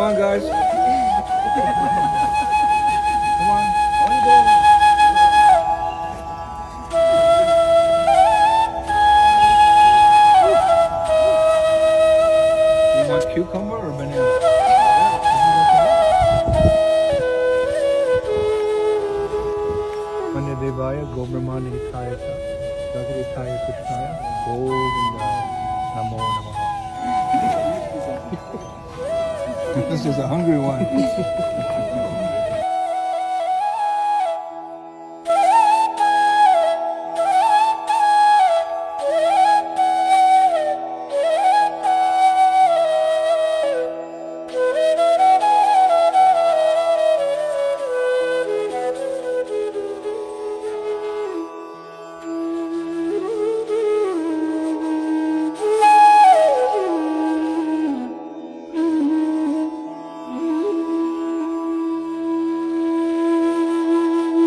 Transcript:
on, guys. Come on. On you go. You want cucumber or banana? Manya Devaya, Gobramani Kaya Sa, Jagri Kaya Krishnaya, Govinda Namo Namaha. This is a hungry one.